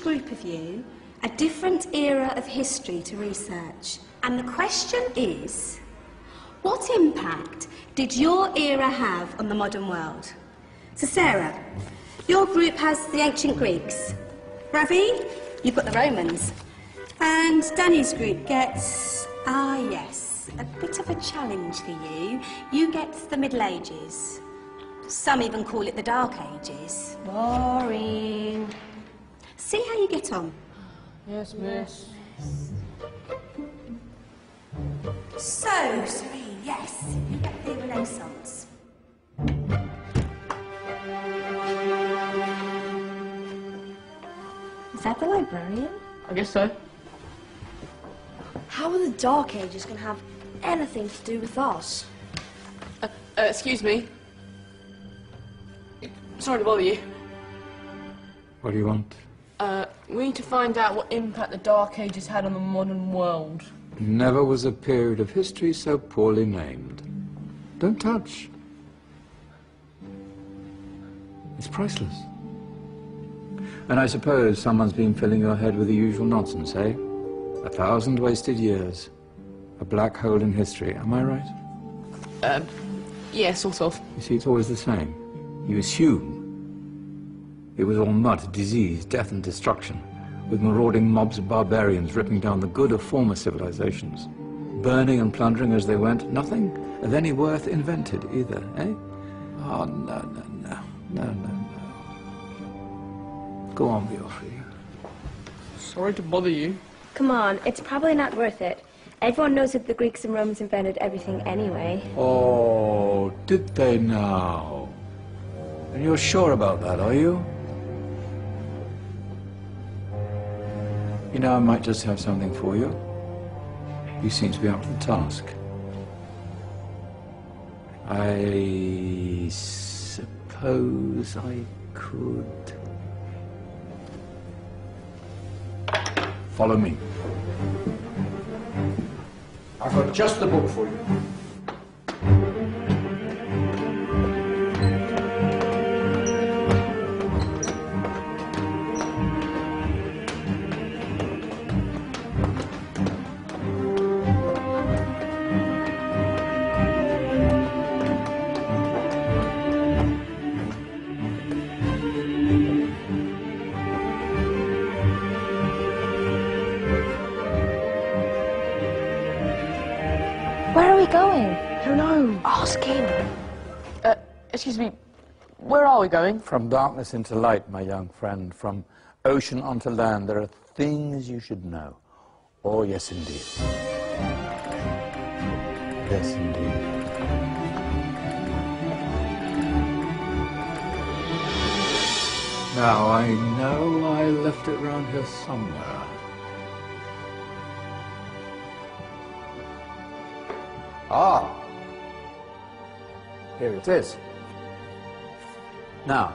group of you a different era of history to research. And the question is, what impact did your era have on the modern world? So Sarah, your group has the ancient Greeks. Ravi, you've got the Romans. And Danny's group gets, yes, a bit of a challenge for you. You get the Middle Ages. Some even call it the Dark Ages. Boring. See how you get on. Yes, miss. So, Serene, yes, you get the Renaissance. Is that the librarian? I guess so. How are the Dark Ages going to have anything to do with us? Excuse me. Sorry to bother you. What do you want? We need to find out what impact the Dark Ages had on the modern world. Never was a period of history so poorly named. Don't touch. It's priceless. And I suppose someone's been filling your head with the usual nonsense, eh? 1,000 wasted years. A black hole in history, am I right? Yeah, sort of. You see, it's always the same. You assume it was all mud, disease, death and destruction, with marauding mobs of barbarians ripping down the good of former civilizations, burning and plundering as they went, nothing of any worth invented either, eh? Oh, no. Go on, Beofrey. Sorry to bother you. Come on, it's probably not worth it. Everyone knows that the Greeks and Romans invented everything anyway. Oh, did they now? And you're sure about that, are you? You know, I might just have something for you. You seem to be up to the task. I suppose I could... Follow me. I've got just the book for you. Where are we going? I don't know. Ask him. Excuse me. Where are we going? From darkness into light, my young friend. From ocean onto land, there are things you should know. Oh, yes, indeed. Yes, indeed. Now, I know I left it around here somewhere. Ah, here it is. Now,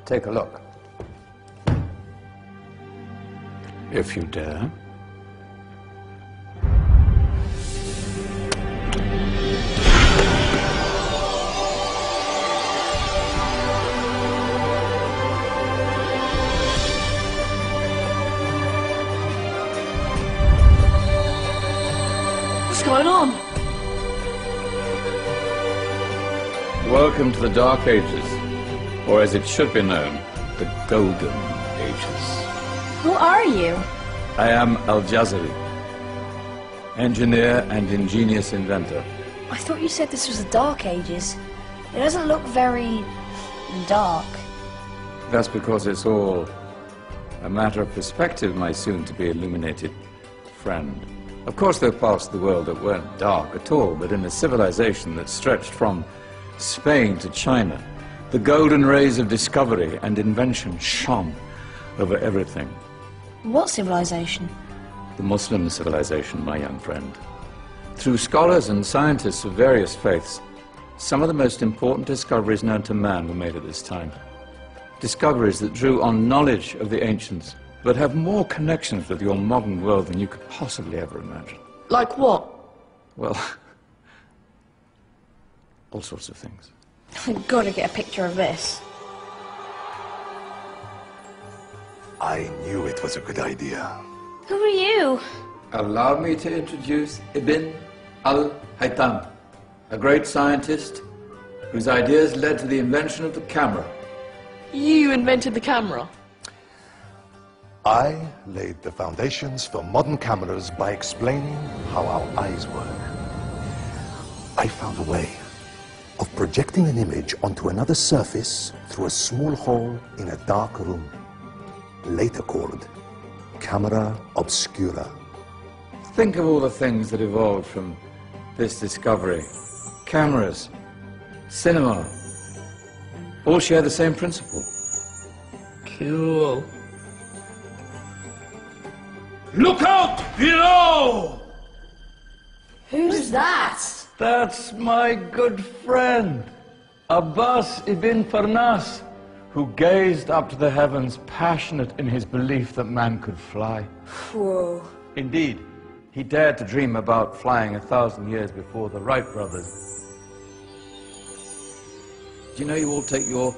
take a look. If you dare. What's going on? Welcome to the Dark Ages, or as it should be known, the Golden Ages. Who are you? I am Al-Jazari, engineer and ingenious inventor. I thought you said this was the Dark Ages. It doesn't look very... dark. That's because it's all a matter of perspective, my soon-to-be illuminated friend. Of course, there are parts of the world that weren't dark at all, but in a civilization that stretched from Spain to China, the golden rays of discovery and invention shone over everything. What civilization? The Muslim civilization, my young friend. Through scholars and scientists of various faiths, some of the most important discoveries known to man were made at this time. Discoveries that drew on knowledge of the ancients, but have more connections with your modern world than you could possibly ever imagine. Like what? Well, all sorts of things. We've got to get a picture of this. I knew it was a good idea. Who are you? Allow me to introduce Ibn al-Haytham, a great scientist whose ideas led to the invention of the camera. You invented the camera? I laid the foundations for modern cameras by explaining how our eyes work. I found a way of projecting an image onto another surface through a small hole in a dark room, later called camera obscura. Think of all the things that evolved from this discovery. Cameras, cinema, all share the same principle. Cool. Look out below! Who's that? That's my good friend, Abbas ibn Farnas, who gazed up to the heavens, passionate in his belief that man could fly. Whoa. Indeed, he dared to dream about flying 1,000 years before the Wright brothers. Do you know you all take your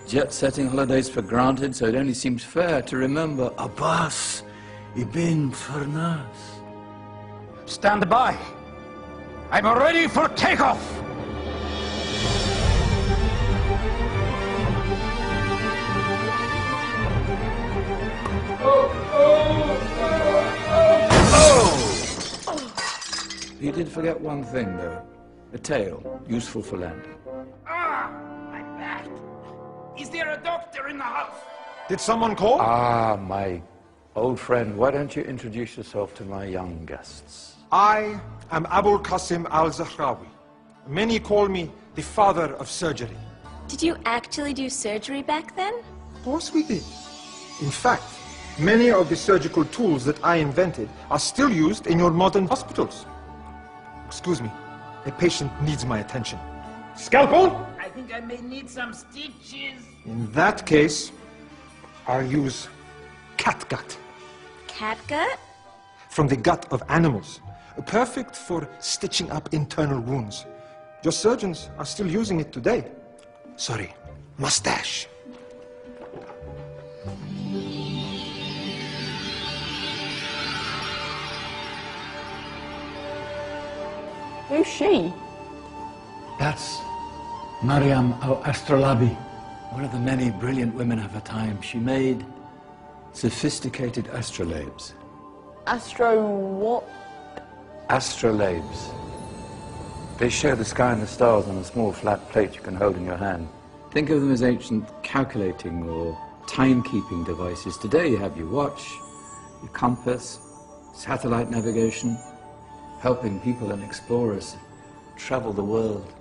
jet-setting holidays for granted, so it only seems fair to remember Abbas ibn Farnas. Stand by. I'm ready for takeoff. You did forget one thing, though. A tail, useful for landing. My back. Is there a doctor in the house? Did someone call? Ah, my old friend, why don't you introduce yourself to my young guests? I am Abul Qasim al-Zahrawi. Many call me the father of surgery. Did you actually do surgery back then? Of course we did. In fact, many of the surgical tools that I invented are still used in your modern hospitals. Excuse me, a patient needs my attention. Scalpel? I think I may need some stitches. In that case, I'll use catgut. Catgut? From the gut of animals. Perfect for stitching up internal wounds. Your surgeons are still using it today. Sorry, mustache. Who's she? That's Maryam al-Astrolabi. One of the many brilliant women of her time. She made sophisticated astrolabes. Astro what? Astrolabes. They show the sky and the stars on a small flat plate you can hold in your hand. Think of them as ancient calculating or timekeeping devices. Today you have your watch, your compass, satellite navigation, helping people and explorers travel the world.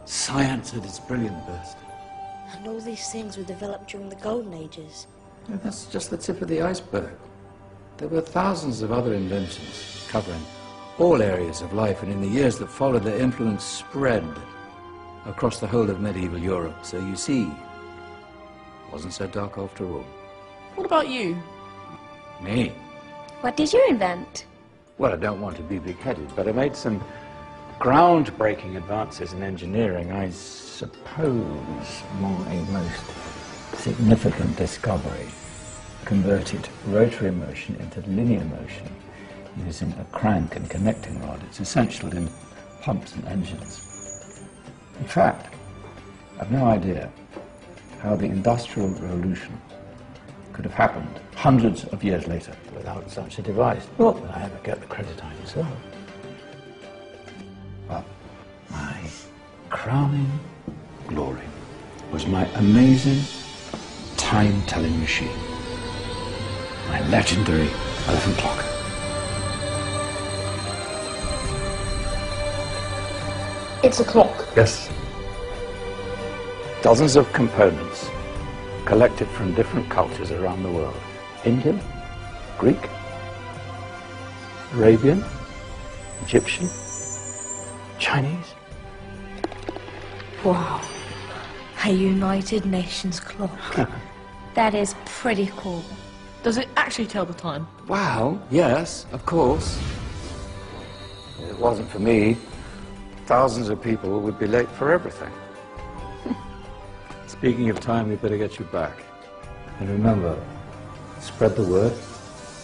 Science at its brilliant best. And all these things were developed during the Golden Ages. Yeah, that's just the tip of the iceberg. There were thousands of other inventions covering all areas of life, and in the years that followed, their influence spread across the whole of medieval Europe. So you see, it wasn't so dark after all. What about you? Me? What did you invent? Well, I don't want to be big-headed, but I made some groundbreaking advances in engineering. I suppose my most significant discovery converted rotary motion into linear motion using a crank and connecting rod. It's essential in pumps and engines. In fact, I've no idea how the Industrial Revolution could have happened hundreds of years later without such a device. Not that I ever get the credit I deserve. But my crowning glory was my amazing time-telling machine, my legendary elephant clock. It's a clock. Yes. Dozens of components collected from different cultures around the world. Indian, Greek, Arabian, Egyptian, Chinese. Wow. A United Nations clock. That is pretty cool. Does it actually tell the time? Wow, yes, of course. If it wasn't for me, thousands of people would be late for everything. Speaking of time, we better get you back. And remember, Spread the word.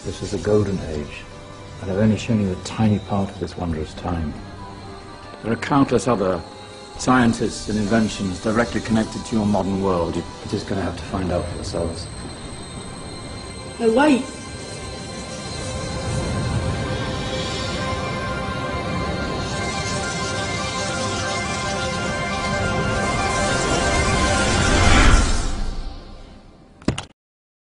This is a golden age, and I've only shown you a tiny part of this wondrous time. There are countless other scientists and inventions directly connected to your modern world. You're just going to have to find out for yourselves. No, wait!